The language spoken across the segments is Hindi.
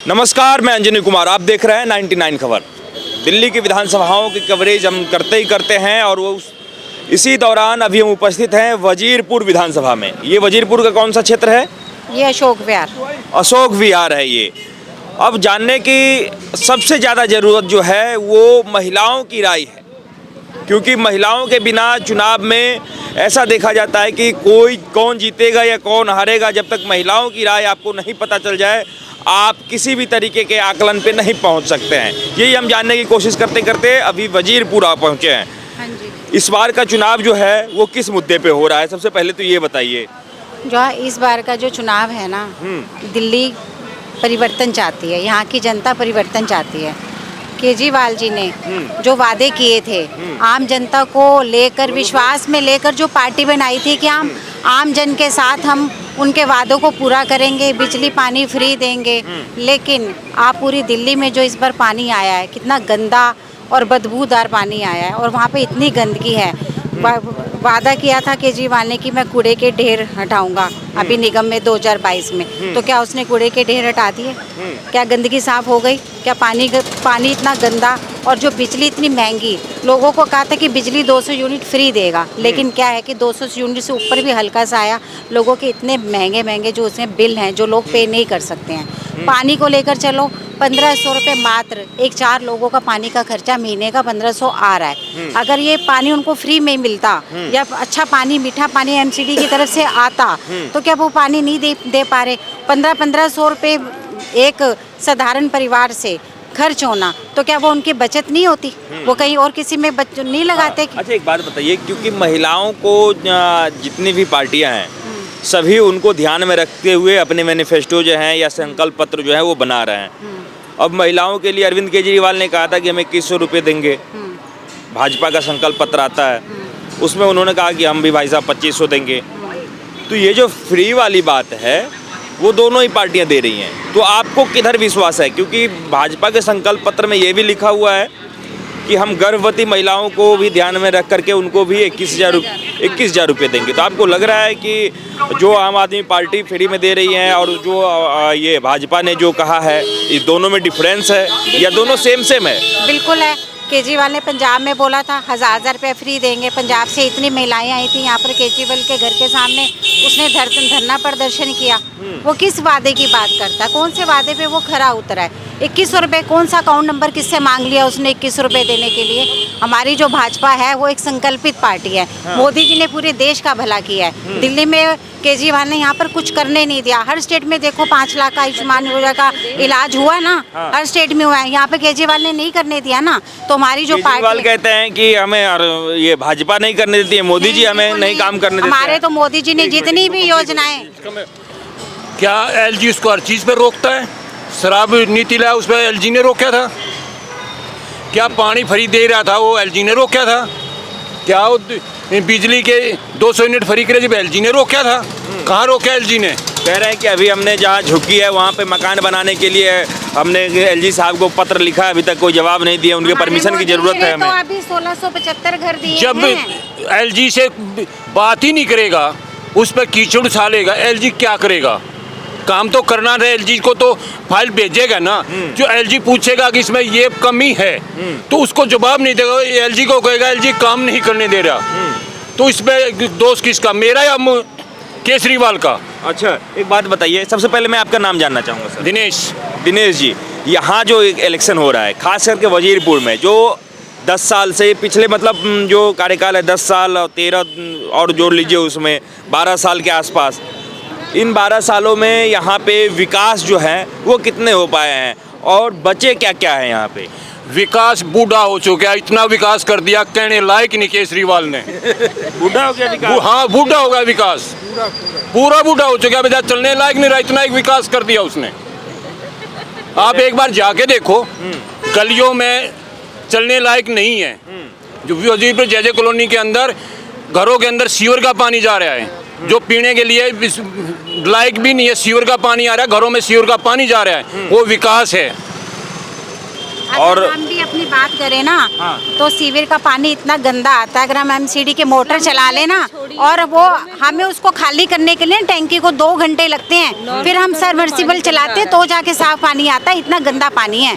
नमस्कार, मैं अंजनी कुमार। आप देख रहे हैं 99 खबर। दिल्ली की विधानसभाओं की कवरेज हम करते ही करते हैं और इसी दौरान अभी हम उपस्थित हैं वजीरपुर विधानसभा में। ये वजीरपुर का कौन सा क्षेत्र है? ये अशोक विहार। अशोक विहार है ये। अब जानने की सबसे ज़्यादा ज़रूरत जो है वो महिलाओं की राय है, क्योंकि महिलाओं के बिना चुनाव में ऐसा देखा जाता है कि कौन जीतेगा या कौन हारेगा, जब तक महिलाओं की राय आपको नहीं पता चल जाए आप किसी भी तरीके के आकलन पे नहीं पहुंच सकते हैं। यही हम जानने की कोशिश करते करते अभी वजीरपुर आ पहुंचे हैं। हाँ जी। इस बार का चुनाव जो है वो किस मुद्दे पे हो रहा है? सबसे पहले तो ये बताइए। जो इस बार का जो चुनाव है ना, दिल्ली परिवर्तन चाहती है, यहाँ की जनता परिवर्तन चाहती है। केजरीवाल जी ने जो वादे किए थे आम जनता को लेकर, विश्वास में लेकर जो पार्टी बनाई थी कि हम आम जन के साथ हम उनके वादों को पूरा करेंगे, बिजली पानी फ्री देंगे, लेकिन आप पूरी दिल्ली में जो इस बार पानी आया है, कितना गंदा और बदबूदार पानी आया है और वहाँ पे इतनी गंदगी है। वादा किया था केजरीवाल ने कि मैं कूड़े के ढेर हटाऊंगा अभी निगम में 2022 में, तो क्या उसने कूड़े के ढेर हटा दिए? क्या गंदगी साफ हो गई? क्या पानी इतना गंदा और जो बिजली इतनी महंगी? लोगों को कहा था कि बिजली 200 यूनिट फ्री देगा, लेकिन क्या है कि 200 यूनिट से ऊपर भी हल्का सा आया। लोगों के इतने महंगे महंगे जो उसमें बिल हैं जो लोग पे नहीं कर सकते हैं। पानी को लेकर चलो, 1500 रुपये मात्र एक 4 लोगों का पानी का खर्चा महीने का 1500 आ रहा है। अगर ये पानी उनको फ्री में मिलता या अच्छा पानी, मीठा पानी एमसीडी की तरफ से आता, तो क्या वो पानी नहीं दे पा रहे? 1500 रुपये एक साधारण परिवार से खर्च होना, तो क्या वो उनकी बचत नहीं होती? वो कहीं और किसी में नहीं लगाते? अच्छा, एक बात बताइए, क्योंकि महिलाओं को जितनी भी पार्टियां हैं सभी उनको ध्यान में रखते हुए अपने मैनिफेस्टो जो हैं या संकल्प पत्र जो है वो बना रहे हैं। अब महिलाओं के लिए अरविंद केजरीवाल ने कहा था कि हम 2100 रुपये देंगे। भाजपा का संकल्प पत्र आता है, उसमें उन्होंने कहा कि हम भी भाई साहब 2500 देंगे। तो ये जो फ्री वाली बात है वो दोनों ही पार्टियां दे रही हैं, तो आपको किधर विश्वास है? क्योंकि भाजपा के संकल्प पत्र में ये भी लिखा हुआ है कि हम गर्भवती महिलाओं को भी ध्यान में रख करके उनको भी 21,000 रुपये देंगे। तो आपको लग रहा है कि जो आम आदमी पार्टी फ्री में दे रही है और जो ये भाजपा ने जो कहा है, इस दोनों में डिफरेंस है या दोनों सेम है? बिल्कुल है। केजरीवाल ने पंजाब में बोला था 1000 रुपये फ्री देंगे। पंजाब से इतनी महिलाएं आई थी यहाँ पर केजरीवाल के घर के सामने, उसने धरना प्रदर्शन किया। वो किस वादे की बात करता है? कौन से वादे पे वो खरा उतरा है? 2100 रुपये कौन सा अकाउंट नंबर किससे मांग लिया उसने 2100 रुपये देने के लिए? हमारी जो भाजपा है वो एक संकल्पित पार्टी है। मोदी जी ने पूरे देश का भला किया है। दिल्ली में केजरीवाल ने यहाँ पर कुछ करने नहीं दिया। हर स्टेट में देखो 5 लाख का आयुष्मान योजना का इलाज हुआ ना, हर स्टेट में हुआ है। यहाँ पे केजरीवाल ने नहीं करने दिया ना। तो हमारी जो पार्टी कहते हैं कि हमें ये भाजपा नहीं करने देती है, मोदी जी हमें नहीं काम करने देते। हमारे तो मोदी जी ने जितनी भी योजनाएं, क्या एलजी उसको हर चीज़ पे रोकता है? शराब नीति लाया उस पर एलजी ने रोका था। क्या पानी फ्री दे रहा था वो एलजी ने रोका था? क्या वो बिजली के 200 यूनिट फ्री करे जब एलजी ने रोका था? कहाँ रोका एलजी ने? कह रहे हैं कि अभी हमने जहाँ झुकी है वहाँ पे मकान बनाने के लिए हमने एलजी साहब को पत्र लिखा है, अभी तक कोई जवाब नहीं दिया। उनके परमिशन की जरूरत है हमें। तो अभी 1675 घर दिए जब एलजी से बात ही नहीं करेगा, उस पर कीचड़ उछालेगा, एलजी क्या करेगा? काम तो करना है। एलजी को तो फाइल भेजेगा ना, जो एलजी पूछेगा कि इसमें ये कमी है तो उसको जवाब नहीं देगा। एलजी को कहेगा एलजी काम नहीं करने दे रहा। तो इसमें दोष किसका, मेरा या केजरीवाल का? अच्छा, एक बात बताइए, सबसे पहले मैं आपका नाम जानना चाहूँगा सर। दिनेश जी, यहाँ जो एक इलेक्शन हो रहा है खास करके वजीरपुर में, जो 10 साल से पिछले मतलब जो कार्यकाल है 10 साल और 13 और जोड़ लीजिए उसमें 12 साल के आसपास, इन 12 सालों में यहाँ पे विकास जो है वो कितने हो पाए हैं और बचे क्या क्या है यहाँ पे? विकास बूढ़ा हो चुका है। इतना विकास कर दिया कहने लायक नहीं केजरीवाल ने। बूढ़ा हो गया विकास? हाँ, बूढ़ा हो गया विकास, पूरा बूढ़ा हो चुका है। चलने लायक नहीं रहा, इतना एक विकास कर दिया उसने। आप एक बार जाके देखो, गलियों में चलने लायक नहीं है। जो वजीरपुर जय कॉलोनी के अंदर घरों के अंदर सीवर का पानी जा रहा है, जो पीने के लिए लायक भी नहीं है। सीवर का पानी आ रहा है, घरों में सीवर का पानी जा रहा है, वो विकास है। और हम भी अपनी बात करें ना, तो सीवर का पानी इतना गंदा आता है। अगर हम एमसीडी के मोटर चला लेना, और वो हमें उसको खाली करने के लिए टैंकी को 2 घंटे लगते हैं, फिर हम सबमर्सिबल चलाते तो जाके साफ पानी आता है। इतना गंदा पानी है।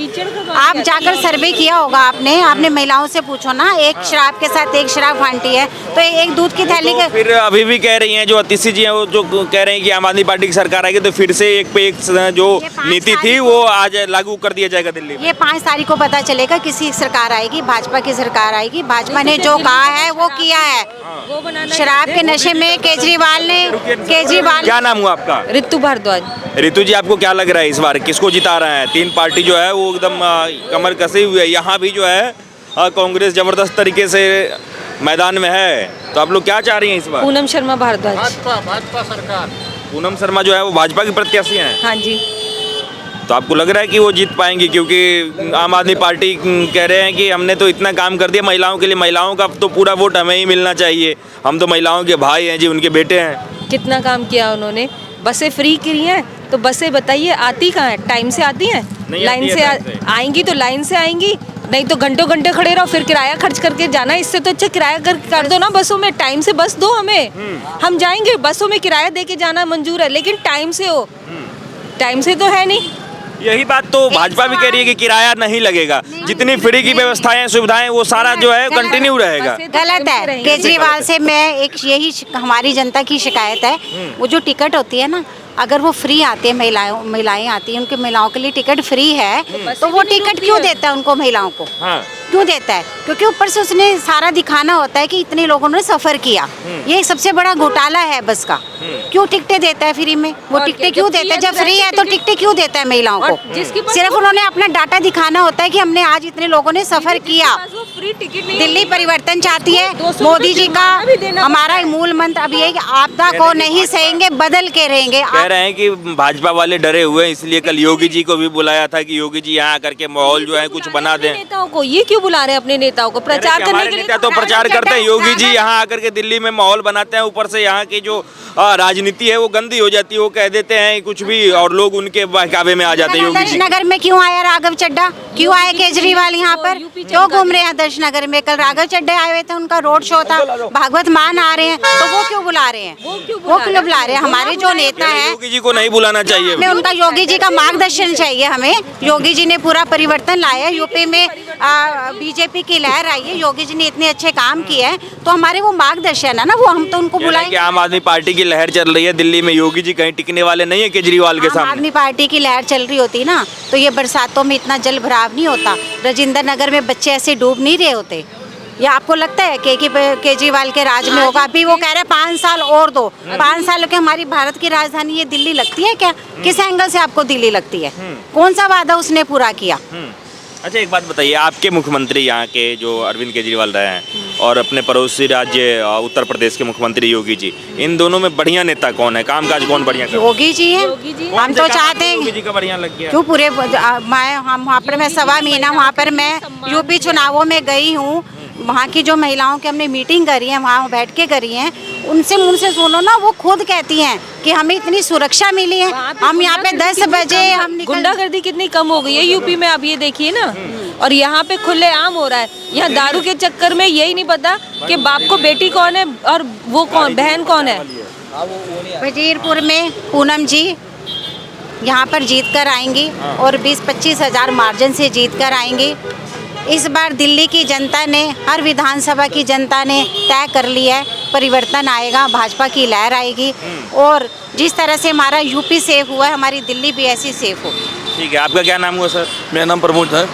आप जाकर सर्वे किया होगा आपने महिलाओं से पूछो ना, एक शराब के साथ एक शराब फांटी है तो एक दूध की थैली के। फिर अभी भी कह रही हैं जो अतिशी जी हैं, वो जो कह रहे हैं कि आम आदमी पार्टी की सरकार आएगी तो फिर से एक पे एक जो ये 5 नीति थी वो आज लागू कर दिया जाएगा दिल्ली में। ये 5 तारीख को पता चलेगा किसी सरकार आएगी, भाजपा की सरकार आएगी। भाजपा ने जो कहा है वो किया है। शराब के नशे में केजरीवाल क्या नाम हुआ आपका? ऋतु भारद्वाज। ऋतु जी, आपको क्या लग रहा है इस बार किसको जिता रहे हैं? 3 पार्टी जो है वो एकदम कमर कसी हुई है। यहाँ भी जो है कांग्रेस जबरदस्त तरीके से मैदान में है, तो आप लोग क्या चाह रही हैं इस बार? पूनम शर्मा भारद्वाज। भाजपा सरकार। पूनम शर्मा जो है वो भाजपा की प्रत्याशी हैं, हाँ जी। तो आपको लग रहा है कि वो जीत पाएंगी? क्योंकि आम आदमी पार्टी कह रहे हैं कि हमने तो इतना काम कर दिया महिलाओं के लिए, महिलाओं का तो पूरा वोट हमें ही मिलना चाहिए, हम तो महिलाओं के भाई हैं जी, उनके बेटे हैं। कितना काम किया उन्होंने, बसें फ्री की हैं, तो बसें बताइए आती कहाँ है? टाइम से आती हैं? नहीं लाइन आती से है टाइम से। आएंगी तो लाइन से आएंगी, नहीं तो घंटों घंटे खड़े रहो, फिर किराया खर्च करके जाना। इससे तो अच्छा किराया कर दो ना बसों में, टाइम से बस दो हमें, हम जाएंगे। बसों में किराया दे के जाना मंजूर है, लेकिन टाइम से हो। टाइम से तो है नहीं। यही बात तो भाजपा भी कह रही है कि किराया नहीं लगेगा, जितनी फ्री की व्यवस्थाएं सुविधाएं वो सारा जो है कंटिन्यू रहेगा। गलत है। केजरीवाल से मैं एक यही हमारी जनता की शिकायत है, वो जो टिकट होती है ना, अगर वो फ्री आती है, महिलाएं आती हैं, उनके महिलाओं के लिए टिकट फ्री है, तो वो टिकट क्यों देता है उनको, महिलाओं को क्यों देता है? क्योंकि ऊपर से उसने सारा दिखाना होता है कि इतने लोगों ने सफर किया। ये सबसे बड़ा घोटाला है बस का। क्यों टिकटें देता है फ्री में? वो टिकटें क्यों देता है? जब फ्री है तो टिकटें क्यों देता है महिलाओं को? सिर्फ उन्होंने अपना डाटा दिखाना होता है कि हमने आज इतने लोगों ने सफर किया। दिल्ली परिवर्तन चाहती है मोदी जी का। हमारा मूल मंत्र अब ये कि आपदा को नहीं सहेंगे, बदल के रहेंगे। कह रहे हैं कि भाजपा वाले डरे हुए हैं, इसलिए कल योगी जी को भी बुलाया था कि योगी जी यहाँ आकर के माहौल जो है कुछ बना दें। नेताओं को ये क्यों बुला रहे हैं? अपने नेताओं को प्रचार करने के लिए नेता तो प्रचार करते हैं, योगी जी यहाँ आकर के दिल्ली में माहौल बनाते हैं, ऊपर से यहाँ की जो राजनीति है वो गंदी हो जाती है, वो कह देते हैं कुछ भी और लोग उनके बहकावे में आ जाते हैं। योगी जी नगर में क्यों आया राघव चड्ढा? क्यों आए केजरीवाल यहाँ पर? क्यों घूम रहे हैं आदर्श नगर में? कल राघव चड्ढा आए हुए थे, उनका रोड शो था। भागवत मान आ रहे हैं, तो वो क्यों बुला रहे हैं? वो क्यों बुला रहे हैं? हमारे जो नेता है, योगी जी को नहीं बुलाना चाहिए। हमें उनका योगी जी का मार्गदर्शन चाहिए। हमें योगी जी ने पूरा परिवर्तन लाया है। यूपी में बीजेपी की लहर आई है, योगी जी ने इतने अच्छे काम किए हैं, तो हमारे वो मार्गदर्शन है ना, वो हम तो उनको बुलाएंगे। आम आदमी पार्टी की लहर चल रही है दिल्ली में, योगी जी कहीं टिकने वाले नहीं है केजरीवाल के आम सामने। आदमी पार्टी की लहर चल रही होती ना, तो ये बरसातों में इतना जल भराव नहीं होता। राजेंद्र नगर में बच्चे ऐसे डूब नहीं रहे होते। या आपको लगता है कि केजरीवाल के राज में होगा? अभी वो कह रहे हैं 5 साल और दो। 5 साल के हमारी भारत की राजधानी ये दिल्ली लगती है क्या? किस एंगल से आपको दिल्ली लगती है? कौन सा वादा उसने पूरा किया? अच्छा, एक बात बताइए, आपके मुख्यमंत्री यहाँ के जो अरविंद केजरीवाल रहे हैं और अपने पड़ोसी राज्य उत्तर प्रदेश के मुख्यमंत्री योगी जी, इन दोनों में बढ़िया नेता कौन है? कामकाज कौन बढ़िया कर? योगी जी है। हम तो चाहते हैं योगी जी का बढ़िया लग गया। क्यों पूरे हम वहाँ पर मैं 1.25 महीना वहाँ पर मैं यूपी चुनावों में गई हूँ। वहाँ की जो महिलाओं की हमने मीटिंग करी है, वहाँ बैठ के करी है, उनसे मुँह से सुनो ना, वो खुद कहती हैं कि हमें इतनी सुरक्षा मिली है। हम यहाँ पे 10 बजे हम गुंडागर्दी कितनी कम हो गई है यूपी में, आप ये देखिए ना। और यहाँ पे खुले आम हो रहा है। यहाँ दारू के चक्कर में यही नहीं पता कि बाप को बेटी कौन है और वो कौन बहन कौन है। वजीरपुर में पूनम जी यहाँ पर जीत कर आएंगी और 20-25 हज़ार मार्जिन से जीत कर आएंगी। इस बार दिल्ली की जनता ने, हर विधानसभा की जनता ने तय कर लिया है, परिवर्तन आएगा, भाजपा की लहर आएगी। और जिस तरह से हमारा यूपी सेफ हुआ है, हमारी दिल्ली भी ऐसी सेफ हो। ठीक है, आपका क्या नाम हुआ सर? मेरा नाम प्रमोद है।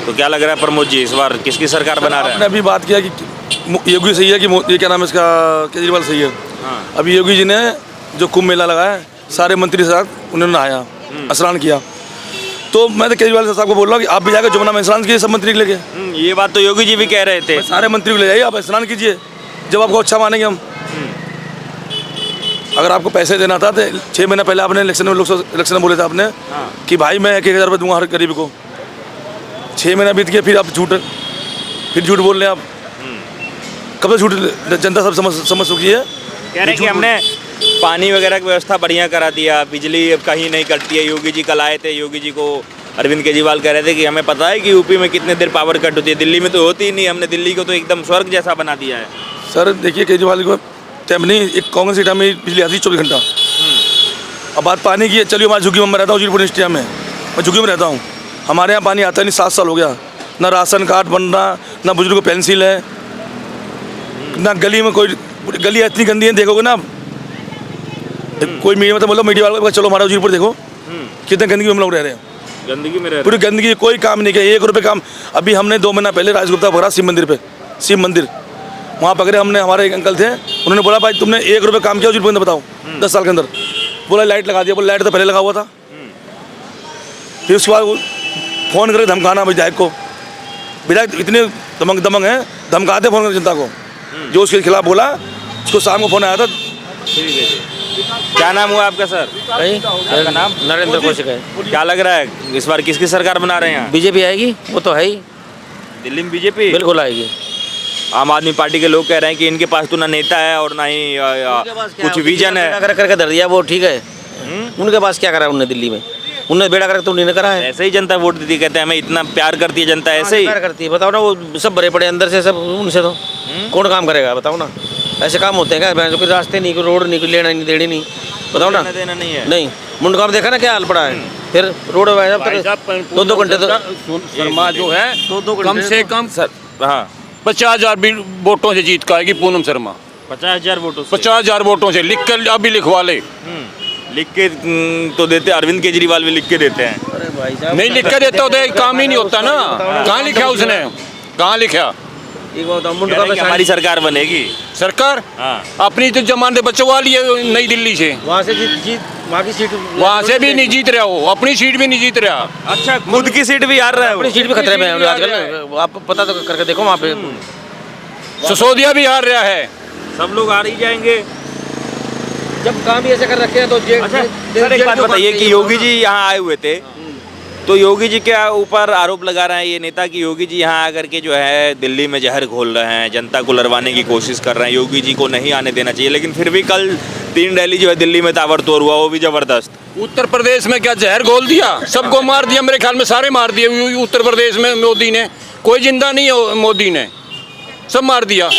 तो क्या लग रहा है प्रमोद जी, इस बार किसकी सरकार बना रहा है? आपने अभी बात किया कि योगी सही है कि ये क्या नाम है इसका, केजरीवाल सही है। अभी योगी जी ने जो कुंभ मेला लगाया है, सारे मंत्री साथ उन्होंने नहाया, स्नान किया। तो मैं तो केजरीवाल साहब को बोल रहा हूँ कि आप भी जाकर जमुना में स्नान कीजिए सब मंत्री लेके। ये बात तो योगी जी भी कह रहे थे। सारे मंत्री को ले जाइए, आप स्नान कीजिए, जब आपको अच्छा मानेंगे हम। अगर आपको पैसे देना था तो 6 महीना पहले आपने इलेक्शन में बोले थे आपने कि भाई मैं 1-1 हज़ार रुपये दूंगा हर गरीब को। 6 महीना बीत गया, फिर आप झूठ बोल रहे हैं आप। कब तक झूठ जनता सब समझ चुकी है। कह रहे हैं कि हमने पानी वगैरह की व्यवस्था बढ़िया करा दिया, बिजली अब कहीं नहीं कटती है। योगी जी कल आए थे, योगी जी को अरविंद केजरीवाल कह रहे थे कि हमें पता है कि यूपी में कितने देर पावर कट होती है, दिल्ली में तो होती ही नहीं, हमने दिल्ली को तो एकदम स्वर्ग जैसा बना दिया है। सर देखिए, केजरीवाल को टाइम नहीं, एक कांग्रेस के टाइम में बिजली आती 24 घंटा। अब बात पानी की है, चलिए हमारे झुग्गी में मैं रहता हूँ, जीरपुर इंस्टिया में, मैं झुग्गी में रहता हूँ। हमारे यहाँ पानी आता नहीं, 7 साल हो गया, ना राशन कार्ड बन रहा, ना बुजुर्ग को पेंसिल है, ना गली में कोई, गली इतनी गंदी है, देखोगे ना आप, कोई मीडिया में तो बोलो, मीडिया वालों को चलो हमारा जीरपुर देखो कितने गंदगी में हम लोग रह रहे हैं, गंदगी में रह पूरी गंदगी, कोई काम नहीं किया, 1 रुपये काम। अभी हमने 2 महीना पहले राजगुप्ता पकड़ा शिव मंदिर पे, शिव मंदिर वहाँ पकड़े हमने, हमारे एक अंकल थे, उन्होंने बोला भाई तुमने 1 रुपये काम किया जीरपुर में, बताओ 10 साल के अंदर। बोला लाइट लगा दिया, बोला लाइट तो पहले लगा हुआ था। फिर उसके बाद फ़ोन करके धमकाना विधायक को, विधायक इतने दमंग हैं, धमकाते फ़ोन करके जनता को, जो उसके खिलाफ बोला उसको शाम को फ़ोन आया था। ठीक है जी। क्या नाम हुआ आपका सर? आपका नाम? नरेंद्र कौशिक है। क्या लग रहा है इस बार किसकी सरकार बना रहे हैं यहाँ? बीजेपी आएगी, वो तो है ही, दिल्ली में बीजेपी बिल्कुल आएगी। आम आदमी पार्टी के लोग कह रहे हैं कि इनके पास तो ना नेता है और ना ही कुछ विजन है। कर करके धर दिया, वो ठीक है। उनके पास क्या करा उन्होंने दिल्ली में? उन्होंने बेड़ा करके तो उन्होंने करा है। ऐसे ही जनता वोट देती, कहते हैं हमें इतना प्यार करती है जनता, ऐसे ही प्यार करती है, बताओ ना, वो सब भरे पड़े अंदर से सब, उनसे तो कौन काम करेगा बताओ ना? ऐसे काम होते हैं क्या? भैंसों के रास्ते नहीं, कोई रोड नहीं, कोई लेना नहीं देनी नहीं, बताओ ना? देना नहीं है। नहीं, मुंडका में देखा ना क्या हाल पड़ा है, फिर रोड दो 2 घंटे तो शर्मा जो है कम से कम सर हाँ 50,000 वोटों से जीत का आएगी पूनम शर्मा। 50,000 वोटों से। 50,000 वोटों से लिख कर अभी लिखवा ले। लिख के तो देते, अरविंद केजरीवाल भी लिख के देते हैं। अरे भाई साहब, नहीं लिख कर देता होता है, काम ही नहीं होता ना। कहाँ लिखा उसने? कहाँ लिखा? एक बात बताओ, कह मुंडका रहे हैं में कि हमारी सरकार बनेगी। सरकार हाँ अपनी तो जमानत बचवा ली है नई दिल्ली से, वहाँ से जीत वहाँ की सीट, वहाँ से भी नहीं जीत रहा हो, अपनी सीट भी नहीं जीत रहा। अच्छा, खुद की सीट भी हार रहा है वो। अपनी सीट भी खतरे में है आजकल, आप पता तो करके देखो वहाँ पे। सिसोदिया भी हार रहा है। सब लोग हार ही जाएंगे। जब काम ही ऐसे कर रखे हैं तो अच्छा सर, एक बात बताइए कि योगी जी यहाँ आए हुए थे, तो योगी जी के ऊपर आरोप लगा रहे हैं ये नेता कि योगी जी यहाँ आकर के जो है दिल्ली में जहर घोल रहे हैं, जनता को लड़वाने की कोशिश कर रहे हैं, योगी जी को नहीं आने देना चाहिए। लेकिन फिर भी कल 3 रैली जो है दिल्ली में ताबड़तोड़ हुआ, वो भी जबरदस्त। उत्तर प्रदेश में क्या जहर घोल दिया? सबको मार दिया, मेरे ख्याल में सारे मार दिए उत्तर प्रदेश में मोदी ने, कोई जिंदा नहीं है मोदी ने, सब मार दिया।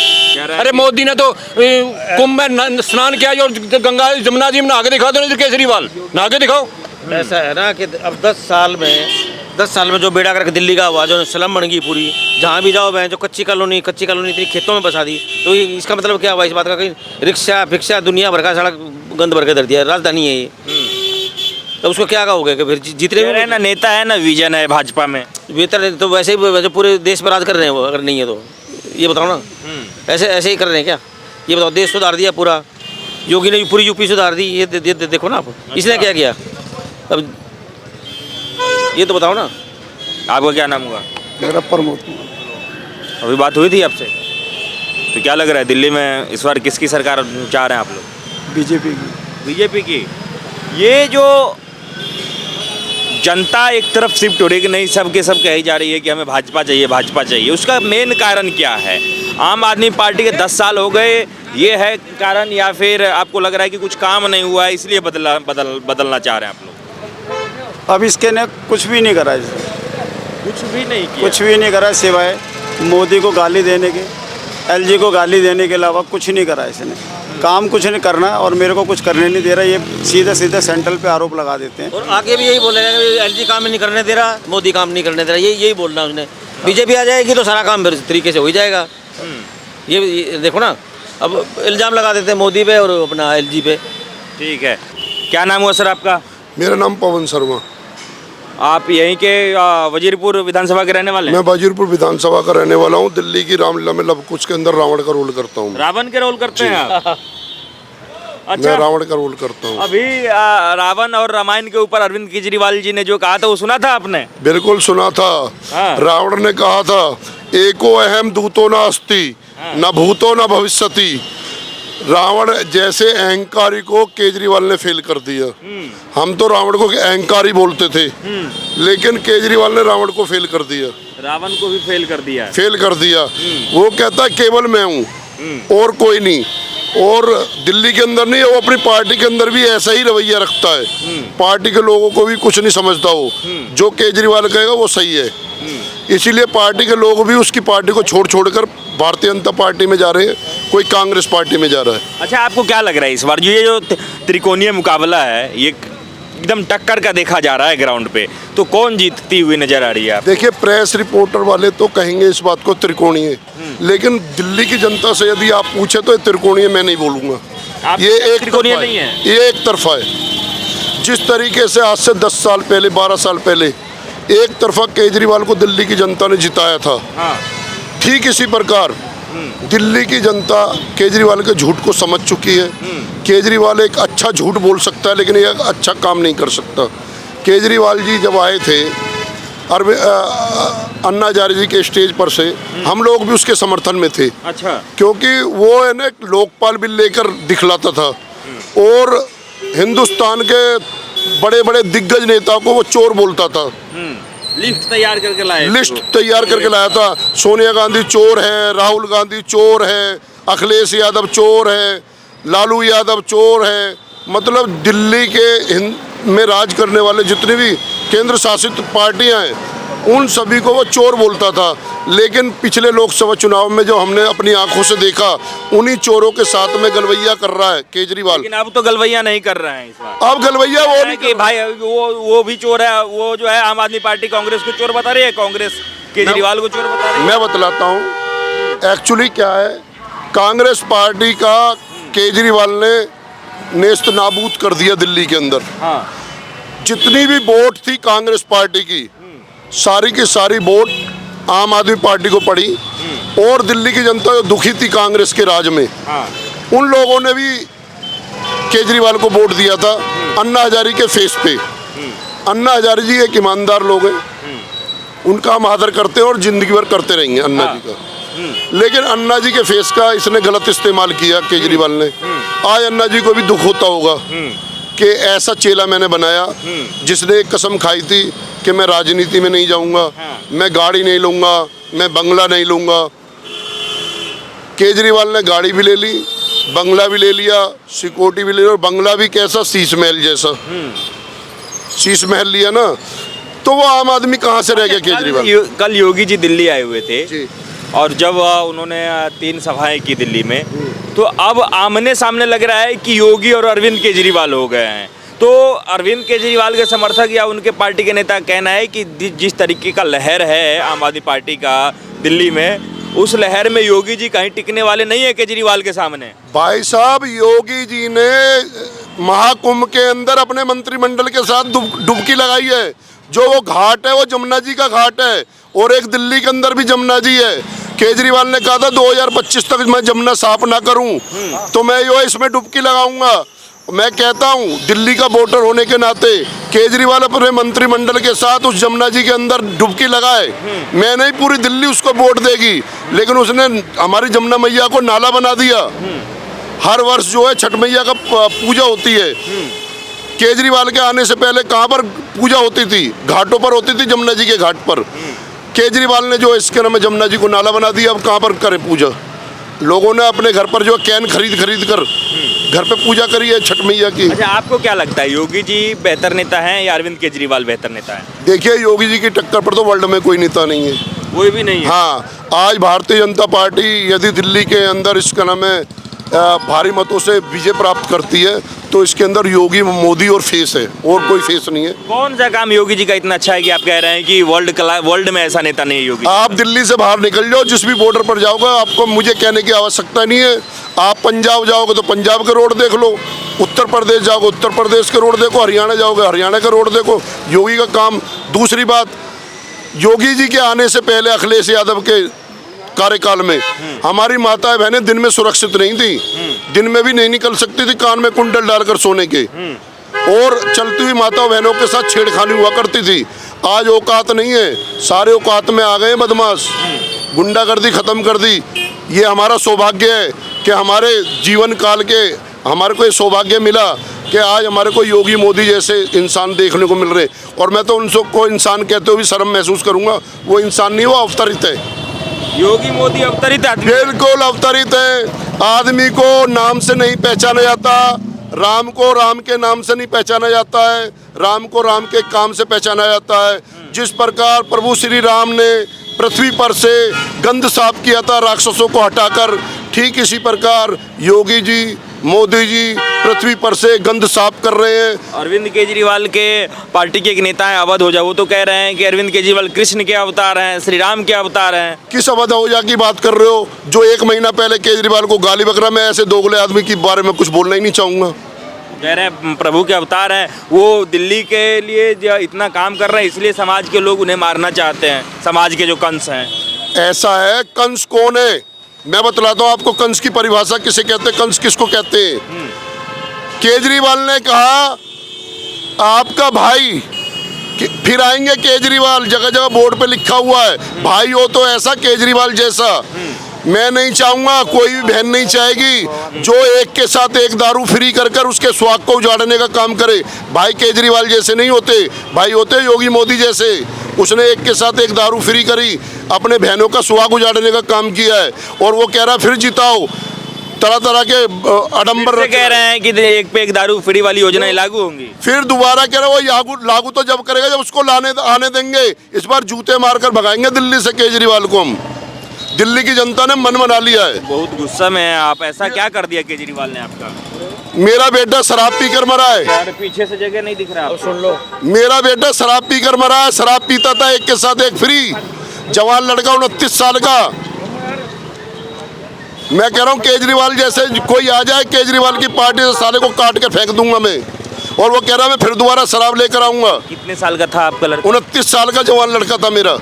अरे मोदी ने तो कुंभ में स्नान किया और गंगा जमुना जी में नहा के दिखा दो, नहीं तो केजरीवाल नहा के दिखाओ। ऐसा है ना कि अब 10 साल में जो बेड़ा करके दिल्ली का हुआ, जो स्लम बन गई पूरी, जहाँ भी जाओ जो कच्ची कॉलोनी इतनी खेतों में बसा दी, तो ये इसका मतलब क्या हुआ इस बात का? कहीं रिक्शा फिक्शा दुनिया भर का सड़क गंद भर के धर दिया, राजधानी है ये, तो उसको क्या कहोगे कि फिर जितने भी ना नेता है ना विजन है भाजपा में, बेहतर तो वैसे ही पूरे देश पर राज कर रहे हैं वो, अगर नहीं है तो ये बताओ ना। ऐसे ही कर रहे हैं क्या? ये बताओ, देश सुधार दिया पूरा, योगी ने पूरी यूपी सुधार दी, ये देखो ना आप, इसने क्या किया? अब ये तो बताओ ना। आपका क्या नाम हुआ? मेरा प्रमोद। अभी बात हुई थी आपसे, तो क्या लग रहा है दिल्ली में इस बार किसकी सरकार चाह रहे हैं आप लोग? बीजेपी की। बीजेपी की। ये जो जनता एक तरफ शिफ्ट हो रही है कि नहीं, सब के सब कही जा रही है कि हमें भाजपा चाहिए, भाजपा चाहिए, उसका मेन कारण क्या है? आम आदमी पार्टी के 10 साल हो गए, ये है कारण, या फिर आपको लग रहा है कि कुछ काम नहीं हुआ है इसलिए बदलना चाह रहे हैं आप लोग? अब इसके ने कुछ भी नहीं करा इसने, कुछ भी नहीं किया। कुछ भी नहीं करा सिवाय मोदी को गाली देने के, एलजी को गाली देने के अलावा कुछ नहीं करा इसने। काम कुछ नहीं करना और मेरे को कुछ करने नहीं दे रहा, ये सीधे सीधे सेंट्रल पे आरोप लगा देते हैं। और आगे भी यही बोलेगा कि एलजी काम नहीं करने दे रहा, मोदी काम नहीं करने दे रहा, यही बोलना उसने। बीजेपी आ जाएगी तो सारा काम तरीके से हो ही जाएगा। ये देखो ना, अब इल्ज़ाम लगा देते हैं मोदी पे और अपना एलजी पे। ठीक है, क्या नाम हुआ सर आपका? मेरा नाम पवन शर्मा। आप यहीं के वजीरपुर विधानसभा के रहने वाले हैं? मैं वजीरपुर विधानसभा का रहने वाला हूँ। दिल्ली की रामलीला में लव कुश के अंदर रावण का रोल करता हूँ। रावण के रोल करते हैं आप? अच्छा, मैं रावण का रोल करता हूँ। अभी रावण और रामायण के ऊपर अरविंद केजरीवाल जी ने जो कहा था वो सुना था आपने? बिल्कुल सुना था। हाँ। रावण ने कहा था, एको अहम दूतो न अस्ति, न भूतो न भविष्यति। रावण जैसे अहंकारी को केजरीवाल ने फेल कर दिया। हम तो रावण को अहंकारी बोलते थे, लेकिन केजरीवाल ने रावण को फेल कर दिया। रावण को भी फेल कर दिया। फेल कर दिया। वो कहता है केवल मैं हूँ और कोई नहीं। और दिल्ली के अंदर नहीं, वो अपनी पार्टी के अंदर भी ऐसा ही रवैया रखता है। पार्टी के लोगों को भी कुछ नहीं समझता वो, जो केजरीवाल कहेगा वो सही है। इसीलिए पार्टी के लोग भी उसकी पार्टी को छोड़ कर भारतीय जनता पार्टी में जा रहे हैं, कोई कांग्रेस पार्टी में जा रहा है। अच्छा, आपको क्या लग रहा है इस बार ये जो त्रिकोणीय मुकाबला है, ये एकदम टक्कर का देखा जा रहा है ग्राउंड पे, तो कौन जीतती हुई नजर आ रही है? देखिए, प्रेस रिपोर्टर वाले तो कहेंगे इस बात को त्रिकोणीय, लेकिन दिल्ली की जनता से यदि आप पूछे तो ये त्रिकोणीय मैं नहीं बोलूँगा। ये एक त्रिकोणीय नहीं है, ये एक तरफा है। जिस तरीके से आज से 10 साल पहले, 12 साल पहले एक तरफा केजरीवाल को दिल्ली की जनता ने जिताया था, ठीक इसी प्रकार दिल्ली की जनता केजरीवाल के झूठ को समझ चुकी है। केजरीवाल एक अच्छा झूठ बोल सकता है, लेकिन ये अच्छा काम नहीं कर सकता। केजरीवाल जी जब आए थे अन्ना हजारे जी के स्टेज पर से, हम लोग भी उसके समर्थन में थे। अच्छा, क्योंकि वो है ना लोकपाल बिल लेकर दिखलाता था और हिंदुस्तान के बड़े बड़े दिग्गज नेताओं को वो चोर बोलता था। लिस्ट तैयार करके लाए, लिस्ट तैयार करके लाया था। सोनिया गांधी चोर है, राहुल गांधी चोर है, अखिलेश यादव चोर है, लालू यादव चोर है। मतलब दिल्ली के में राज करने वाले जितने भी केंद्र शासित पार्टियां हैं, उन सभी को वो चोर बोलता था। लेकिन पिछले लोकसभा चुनाव में जो हमने अपनी आंखों से देखा, उन्हीं चोरों के साथ में गलवैया कर रहा है केजरीवाल। लेकिन अब तो गलवैया नहीं कर रहे हैं इस बार। अब गलवैया वो नहीं कि भाई वो भी चोर है, वो जो है आम आदमी पार्टी कांग्रेस को चोर बता रही है, कांग्रेस केजरीवाल को चोर बता रही है। मैं बतलाता हूँ एक्चुअली क्या है। कांग्रेस पार्टी का केजरीवाल ने नेस्त नाबूद कर दिया दिल्ली के अंदर। जितनी भी वोट थी कांग्रेस पार्टी की, सारी की सारी वोट आम आदमी पार्टी को पड़ी और दिल्ली की जनता जो दुखी थी कांग्रेस के राज में, उन लोगों ने भी केजरीवाल को वोट दिया था अन्ना हजारे के फेस पे। अन्ना हजारे जी एक ईमानदार लोग हैं, उनका हम आदर करते हैं और जिंदगी भर करते रहेंगे अन्ना जी का। लेकिन अन्ना जी के फेस का इसने गलत इस्तेमाल किया केजरीवाल ने। आज अन्ना जी को भी दुख होता होगा कि ऐसा चेला मैंने बनाया जिसने एक कसम खाई थी कि मैं राजनीति में नहीं जाऊंगा, मैं गाड़ी नहीं लूंगा, मैं बंगला नहीं लूंगा। केजरीवाल ने गाड़ी भी ले ली, बंगला भी ले लिया, सिक्योरिटी भी ले लिया, और बंगला भी कैसा, शीश महल जैसा। शीश महल लिया ना, तो वो आम आदमी कहाँ से रह गया केजरीवाल। कल योगी जी दिल्ली आए हुए थे और जब उन्होंने 3 सभाएं की दिल्ली में, तो अब आमने सामने लग रहा है कि योगी और अरविंद केजरीवाल हो गए हैं। तो अरविंद केजरीवाल के समर्थक या उनके पार्टी के नेता कहना है कि जिस तरीके का लहर है आम आदमी पार्टी का दिल्ली में, उस लहर में योगी जी कहीं टिकने वाले नहीं है केजरीवाल के सामने। भाई साहब, योगी जी ने महाकुंभ के अंदर अपने मंत्रिमंडल के साथ डुबकी लगाई है। जो वो घाट है वो जमुना जी का घाट है, और एक दिल्ली के अंदर भी जमुना जी है। केजरीवाल ने कहा था 2025 तक मैं जमुना साफ ना करूं तो मैं यो इसमें डुबकी लगाऊंगा। मैं कहता हूं दिल्ली का वोटर होने के नाते केजरीवाल अपने मंत्रिमंडल के साथ उस जमुना जी के अंदर डुबकी लगाए। मैं नहीं, पूरी दिल्ली उसको वोट देगी, लेकिन उसने हमारी जमुना मैया को नाला बना दिया। हर वर्ष जो है छठ मैया का पूजा होती है। केजरीवाल के आने से पहले कहाँ पर पूजा होती थी? घाटों पर होती थी, जमुना जी के घाट पर। केजरीवाल ने जो इसके नाम जमुना जी को नाला बना दिया, अब कहाँ पर करें पूजा? लोगों ने अपने घर पर जो कैन खरीद कर घर पे पूजा करी है छठ मैया की। अच्छा, आपको क्या लगता है, योगी जी बेहतर नेता हैं या अरविंद केजरीवाल बेहतर नेता है? देखिए, योगी जी की टक्कर पर तो वर्ल्ड में कोई नेता नहीं है, कोई भी नहीं है। हाँ, आज भारतीय जनता पार्टी यदि दिल्ली के अंदर इसका नाम है भारी मतों से विजय प्राप्त करती है, तो इसके अंदर योगी, मोदी और फेस है, और कोई फेस नहीं है। कौन सा काम योगी जी का इतना अच्छा है कि आप कह रहे हैं कि वर्ल्ड में ऐसा नेता नहीं है योगी? आप दिल्ली से बाहर निकल जाओ, जिस भी बॉर्डर पर जाओगे, आपको मुझे कहने की आवश्यकता नहीं है। आप पंजाब जाओगे तो पंजाब के रोड देख लो, उत्तर प्रदेश जाओगे उत्तर प्रदेश के रोड देखो, हरियाणा जाओगे हरियाणा के रोड देखो। योगी का काम। दूसरी बात, योगी जी के आने से पहले अखिलेश यादव के कार्यकाल में हमारी माताएं बहनें दिन में सुरक्षित नहीं थी, दिन में भी नहीं निकल सकती थी कान में कुंडल डालकर सोने के, और चलती हुई माताओं बहनों के साथ छेड़खानी हुआ करती थी। आज औकात नहीं है, सारे औकात में आ गए बदमाश, गुंडागर्दी खत्म कर दी। ये हमारा सौभाग्य है कि हमारे जीवन काल के हमारे को ये सौभाग्य मिला कि आज हमारे को योगी मोदी जैसे इंसान देखने को मिल रहे। और मैं तो उनको इंसान कहते हुए भी शर्म महसूस करूँगा। वो इंसान नहीं, वो अवतरित है। योगी मोदी अवतरित आदमी, बिल्कुल अवतरित है। आदमी को नाम से नहीं पहचाना जाता, राम को राम के नाम से नहीं पहचाना जाता है, राम को राम के काम से पहचाना जाता है। जिस प्रकार प्रभु श्री राम ने पृथ्वी पर से गंद साफ किया था राक्षसों को हटाकर, ठीक इसी प्रकार योगी जी, मोदी जी पृथ्वी पर से गंद साफ कर रहे हैं। अरविंद केजरीवाल के पार्टी के एक नेता हैं अवध ओझा, वो तो कह रहे हैं कि अरविंद केजरीवाल कृष्ण के अवतार हैं, श्री राम के अवतार हैं। किस अवध ओझा की बात कर रहे हो जो 1 महीना पहले केजरीवाल को गाली बक रहा? मैं ऐसे दोगले आदमी के बारे में कुछ बोलना ही नहीं चाहूँगा। कह रहे हैं प्रभु के अवतार हैं, वो दिल्ली के लिए जो इतना काम कर रहे हैं, इसलिए समाज के लोग उन्हें मारना चाहते हैं, समाज के जो कंस हैं। ऐसा है, कंस कौन है मैं बतलाता हूँ आपको। कंस की परिभाषा किसे कहते हैं, कंस किसको कहते हैं? केजरीवाल ने कहा आपका भाई, फिर आएंगे केजरीवाल, जगह जगह बोर्ड पे लिखा हुआ है भाई हो तो ऐसा केजरीवाल जैसा। मैं नहीं चाहूंगा, कोई भी बहन नहीं चाहेगी जो एक के साथ एक दारू फ्री कर कर उसके स्वाद को उजाड़ने का काम करे। भाई केजरीवाल जैसे नहीं होते, भाई होते योगी मोदी जैसे। उसने एक के साथ एक दारू फ्री करी, अपने बहनों का सुहाग उजाड़ने का काम किया है, और वो कह रहा फिर जिताओ। तरह तरह के आडंबर कह रहे हैं कि एक पे एक दारू फ्री वाली योजनाएं लागू होंगी। फिर दोबारा कह रहे वो लागू तो जब करेगा जब उसको आने देंगे। इस बार जूते मारकर भगाएंगे दिल्ली से केजरीवाल को हम। दिल्ली की जनता ने मन बना लिया है। बहुत गुस्सा में हैं आप, ऐसा क्या कर दिया केजरीवाल ने आपका? मेरा बेटा शराब पीकर मरा है। यार पीछे से जगह नहीं दिख रहा, सुन लो। मेरा बेटा शराब पीकर मरा है, शराब पीता था, एक के साथ एक फ्री। जवान लड़का 29 साल का। मैं कह रहा हूँ केजरीवाल जैसे कोई आ जाए केजरीवाल की पार्टी से, साले को काट के फेंक दूंगा मैं। और वो कह रहा मैं फिर दोबारा शराब लेकर आऊंगा। कितने साल का था आपका लड़का? 29 साल का जवान लड़का था मेरा।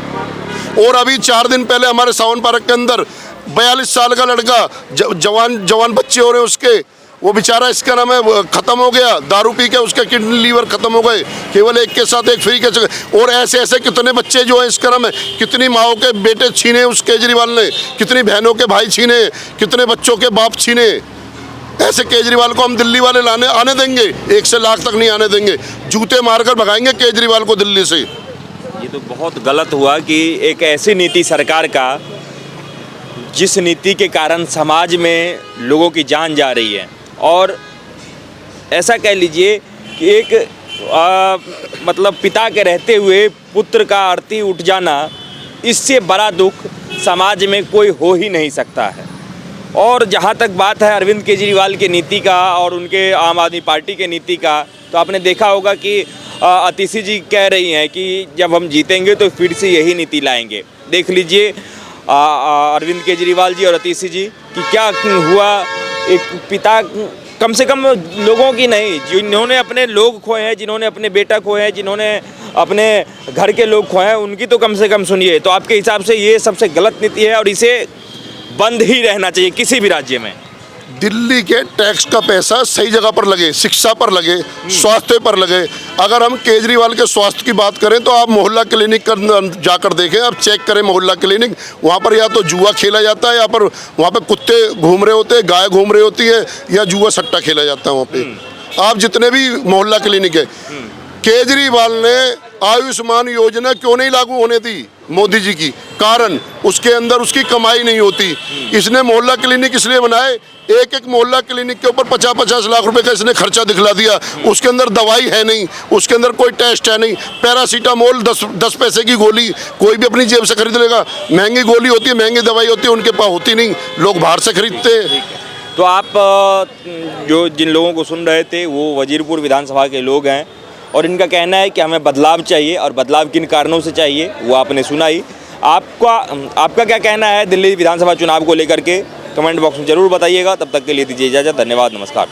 और अभी 4 दिन पहले हमारे सावन पार्क के अंदर 42 साल का लड़का, जवान बच्चे हो रहे हैं उसके, वो बेचारा इसका नाम है खत्म हो गया, दारू पी के उसके किडनी लीवर खत्म हो गए, केवल एक के साथ एक फ्री के। और ऐसे ऐसे कितने बच्चे जो हैं इसका नाम है, कितनी माओ के बेटे छीने उस केजरीवाल ने, कितनी बहनों के भाई छीने, कितने बच्चों के बाप छीने। ऐसे केजरीवाल को हम दिल्ली वाले आने देंगे? 1 से लाख तक नहीं आने देंगे, जूते मारकर भगाएंगे केजरीवाल को दिल्ली से। ये तो बहुत गलत हुआ कि एक ऐसी नीति सरकार का जिस नीति के कारण समाज में लोगों की जान जा रही है, और ऐसा कह लीजिए कि एक मतलब पिता के रहते हुए पुत्र का आरती उठ जाना, इससे बड़ा दुख समाज में कोई हो ही नहीं सकता है। और जहाँ तक बात है अरविंद केजरीवाल की नीति का और उनके आम आदमी पार्टी के नीति का, तो आपने देखा होगा कि अतिशी जी कह रही हैं कि जब हम जीतेंगे तो फिर से यही नीति लाएंगे। देख लीजिए अरविंद केजरीवाल जी और अतिशी जी कि क्या हुआ। एक पिता, कम से कम लोगों की नहीं, जिन्होंने अपने लोग खोए हैं, जिन्होंने अपने बेटा खोए हैं, जिन्होंने अपने घर के लोग खोए हैं, उनकी तो कम से कम सुनिए। तो आपके हिसाब से ये सबसे गलत नीति है और इसे बंद ही रहना चाहिए किसी भी राज्य में। दिल्ली के टैक्स का पैसा सही जगह पर लगे, शिक्षा पर लगे, स्वास्थ्य पर लगे। अगर हम केजरीवाल के स्वास्थ्य की बात करें तो आप मोहल्ला क्लिनिक जाकर देखें, आप चेक करें मोहल्ला क्लिनिक, वहाँ पर या तो जुआ खेला जाता है, या पर वहाँ पे कुत्ते घूम रहे होते हैं, गाय घूम रही होती है, या जुआ सट्टा खेला जाता है वहाँ पे। आप जितने भी मोहल्ला क्लिनिक है, केजरीवाल ने आयुष्मान योजना क्यों नहीं लागू होने दी मोदी जी की? कारण उसके अंदर उसकी कमाई नहीं होती। इसने मोहल्ला क्लिनिक इसलिए बनाए, एक एक मोहल्ला क्लिनिक के ऊपर 50-50 लाख रुपए का इसने खर्चा दिखला दिया। उसके अंदर दवाई है नहीं, उसके अंदर कोई टेस्ट है नहीं। पैरासीटामोल 10 पैसे की गोली कोई भी अपनी जेब से खरीद लेगा। महंगी गोली होती है, महंगी दवाई होती है, उनके पास होती नहीं, लोग बाहर से खरीदते हैं। तो आप जो जिन लोगों को सुन रहे थे वो वजीरपुर विधानसभा के लोग हैं, और इनका कहना है कि हमें बदलाव चाहिए, और बदलाव किन कारणों से चाहिए वो आपने सुना ही। आपका क्या कहना है दिल्ली विधानसभा चुनाव को लेकर के? कमेंट बॉक्स में ज़रूर बताइएगा। तब तक के लिए दीजिए इजाज़त। धन्यवाद, नमस्कार।